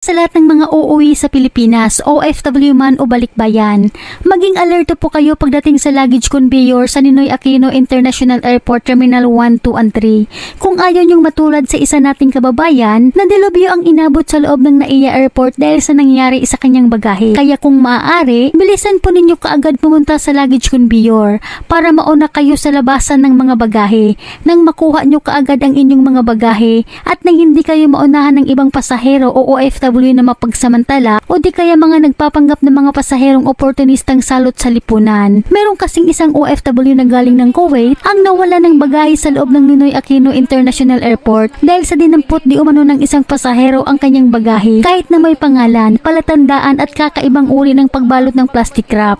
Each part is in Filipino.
Sa lahat ng mga uuwi sa Pilipinas, OFW man o balikbayan, maging alerto po kayo pagdating sa luggage conveyor sa Ninoy Aquino International Airport Terminal 1, 2, and 3. Kung ayaw niyong matulad sa isa nating kababayan na delubyo ang inabot sa loob ng NAIA Airport dahil sa nangyari sa kanyang bagahe. Kaya kung maaari, bilisan po ninyo kaagad pumunta sa luggage conveyor para mauna kayo sa labasan ng mga bagahe nang makuha nyo kaagad ang inyong mga bagahe at nang hindi kayo maunahan ng ibang pasahero o OFW na mapagsamantala o di kaya mga nagpapanggap ng mga pasaherong oportunistang salot sa lipunan. Meron kasing isang OFW na galing ng Kuwait ang nawala ng bagahe sa loob ng Ninoy Aquino International Airport dahil sa dinampot di umano ng isang pasahero ang kanyang bagahe kahit na may pangalan, palatandaan at kakaibang uri ng pagbalot ng plastic wrap.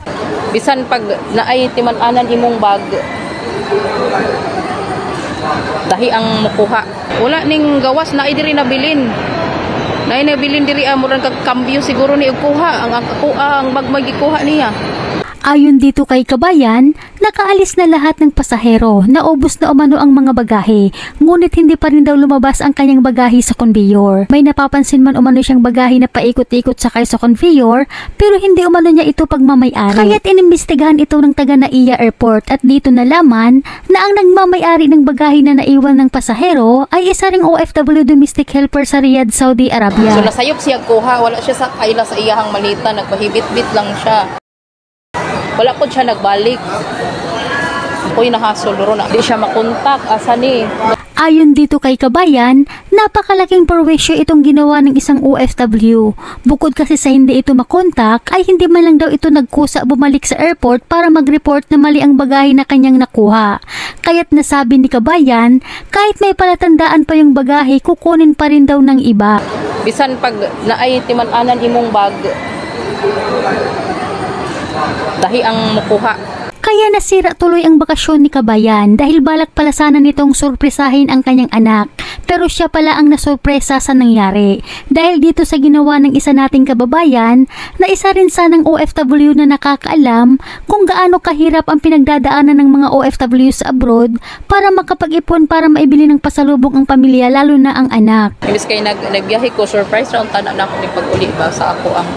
Bisan pag naay timan-anan imong bag, dahi ang mukuha. Wala ning gawas na ay diri nabilin. Nay nabilin diri amurang kag kambyo siguro ni kuha ang bag magikuha niya. Ayon dito kay Kabayan, nakaalis na lahat ng pasahero, naubos na umano ang mga bagahe, ngunit hindi pa rin daw lumabas ang kanyang bagahe sa conveyor. May napapansin man umano siyang bagahe na paikot-ikot sakay sa conveyor, pero hindi umano niya ito pagmamayari. Kaya't inimbestigahan ito ng taga NAIA Airport at dito nalaman na ang nagmamayari ng bagahe na naiwan ng pasahero ay isa ring OFW domestic helper sa Riyadh, Saudi Arabia. So nasayop siya kuha, wala siya sa kaila sa iyahang malita, nagpahibit-bit lang siya. Wala po siya nagbalik. Ako'y nahasol ron. Hindi siya makontak. Asa ni? Ayon dito kay Kabayan, napakalaking perwisyo itong ginawa ng isang OFW. Bukod kasi sa hindi ito makontak, ay hindi man lang daw ito nagkusa bumalik sa airport para mag-report na mali ang bagahe na kanyang nakuha. Kaya't nasabi ni Kabayan, kahit may palatandaan pa yung bagahe, kukunin pa rin daw ng iba. Bisan pag naay timan-anan imong bag, dahi ang mukuha. Kaya nasira tuloy ang bakasyon ni Kabayan dahil balak pala sana nitong surpresahin ang kanyang anak. Pero siya pala ang nasurpresa sa nangyari. Dahil dito sa ginawa ng isa nating kababayan na isa rin sanang OFW na nakakaalam kung gaano kahirap ang pinagdadaanan ng mga OFW sa abroad para makapag-ipon para maibili ng pasalubong ang pamilya lalo na ang anak. Imbis kay nagbiyahe ko, surprise round tanan na ako ni pag-uli ba sa ako ang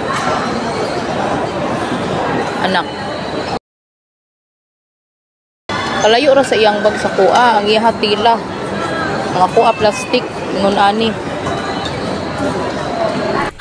anak. Kalayo ra sa iyang bag sa kuha, ang iya tila. Mga kuha plastic, ngun ani.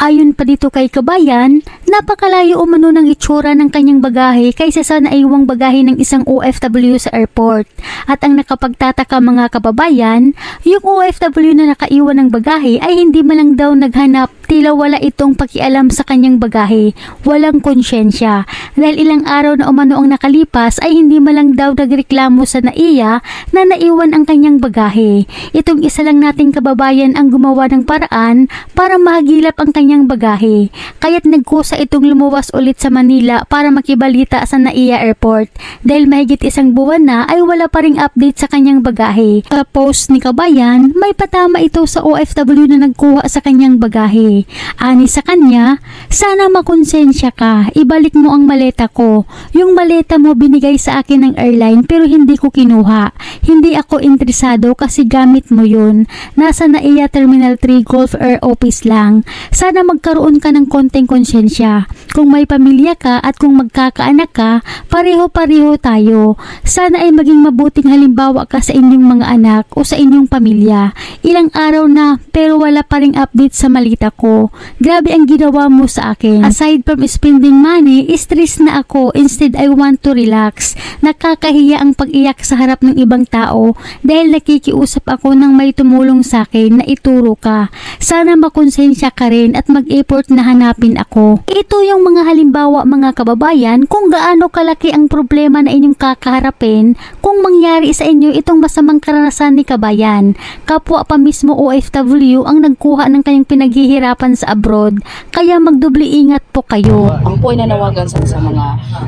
Ayon pa dito kay Kabayan, napakalayo umano ng itsura ng kanyang bagahe kaysa sa naiwang bagahe ng isang OFW sa airport. At ang nakapagtataka mga kababayan, yung OFW na nakaiwan ng bagahe ay hindi man lang daw naghanap, tila wala itong pakialam sa kanyang bagahe, walang konsyensya. Dahil ilang araw na umano ang nakalipas ay hindi man lang daw nagreklamo sa NAIA na naiwan ang kanyang bagahe. Itong isa lang nating kababayan ang gumawa ng paraan para mahagilap ang kanyang bagahe. Kaya't nagkusa itong lumuwas ulit sa Manila para makibalita sa NAIA Airport dahil mahigit isang buwan na ay wala pa ring update sa kanyang bagahe. Sa post ni Kabayan, may patama ito sa OFW na nagkuha sa kanyang bagahe. Ani sa kanya, sana makonsensya ka, ibalik mo ang maleta ko. Yung maleta mo binigay sa akin ng airline pero hindi ko kinuha. Hindi ako interesado kasi gamit mo yun. Nasa NAIA Terminal 3 Gulf Air Office lang. Sana magkaroon ka ng konting konsensya. Kung may pamilya ka at kung magkakaanak ka, pareho-pareho tayo. Sana ay maging mabuting halimbawa ka sa inyong mga anak o sa inyong pamilya. Ilang araw na pero wala pa ring update sa malita ko. Grabe ang ginawa mo sa akin. Aside from spending money, stress na ako. Instead, I want to relax. Nakakahiya ang pag-iyak sa harap ng ibang tao dahil nakikiusap ako ng may tumulong sa akin na ituro ka. Sana makonsensya ka rin at mag-effort na hanapin ako. Ito yung mga halimbawa mga kababayan kung gaano kalaki ang problema na inyong kakaharapin kung mangyari sa inyo itong masamang karanasan ni Kabayan. Kapwa pa mismo OFW ang nagkuha ng kanyang pinaghihirapan sa abroad, kaya magdubli ingat po kayo. Ang po ay nanawagan sa mga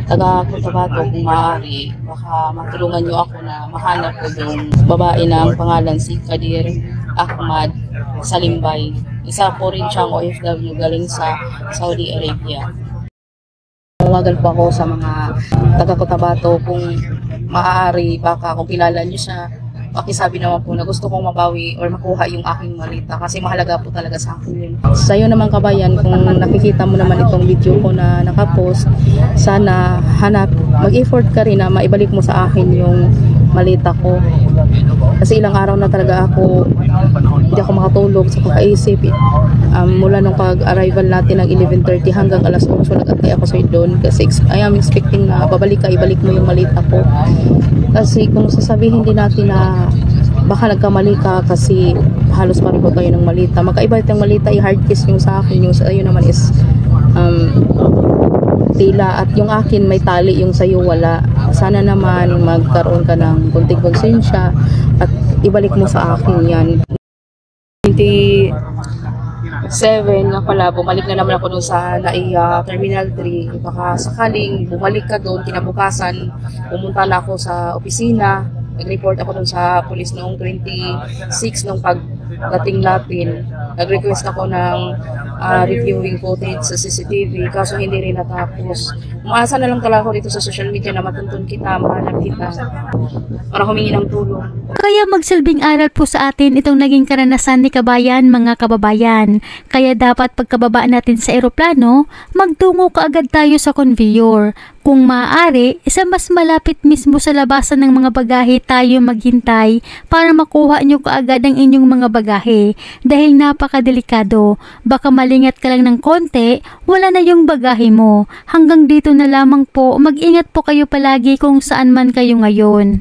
taga-Cotabato kung maaari, baka matulungan nyo ako na mahanap ko yung babae na ang pangalan si Kadir Ahmad Salimbay. Isa po rin siyang OFW galing sa Saudi Arabia. Tawagan po ako sa mga taga-Cotabato kung maaari, baka kung kilala nyo siya, pakisabi naman po na gusto kong mabawi or makuha yung aking malita kasi mahalaga po talaga sa akin yun. Sa'yo naman kabayan, kung nakikita mo naman itong video ko na nakapost, sana mag-effort ka rin na maibalik mo sa akin yung malita ko. Kasi ilang araw na talaga hindi ako makatulog sa kakaisip. Mula nung pag-arrival natin ng 11:30 hanggang alas 8, nag-antay ako sa'yo doon kasi I am expecting na ibalik mo yung malita ko. Kasi kung sasabihin din natin na baka nagkamali ka kasi halos pareho kayo ng malita, magkaiba itong malita ay hard case yung sa akin, yung sa iyo naman is tila, at yung akin may tali, yung sa'yo wala. Sana naman magkaroon ka ng kunting konsensya at ibalik mo sa akin yan. 27 na pala, bumalik na naman ako doon sa NAIA Terminal 3. Baka sakaling bumalik ka doon, kinabukasan, pumunta na ako sa opisina. Nag-report ako doon sa police noong 26 nung pagdating natin. Nag-request ako ng reviewing footage sa CCTV, kaso hindi rin natapos. Umaasa na lang talaga ako dito sa social media na matuntun kita, mahanap kita para humingi ng tulong. Kaya magsilbing aral po sa atin itong naging karanasan ni kabayan, mga kababayan. Kaya dapat pagkababa natin sa eroplano, magtungo kaagad tayo sa conveyor. Kung maaari, isa mas malapit mismo sa labasan ng mga bagahe tayo maghintay para makuha nyo kaagad ang inyong mga bagahe. Dahil napakadelikado, baka malingat ka lang ng konti, wala na yung bagahe mo. Hanggang dito na lamang po, mag-ingat po kayo palagi kung saan man kayo ngayon.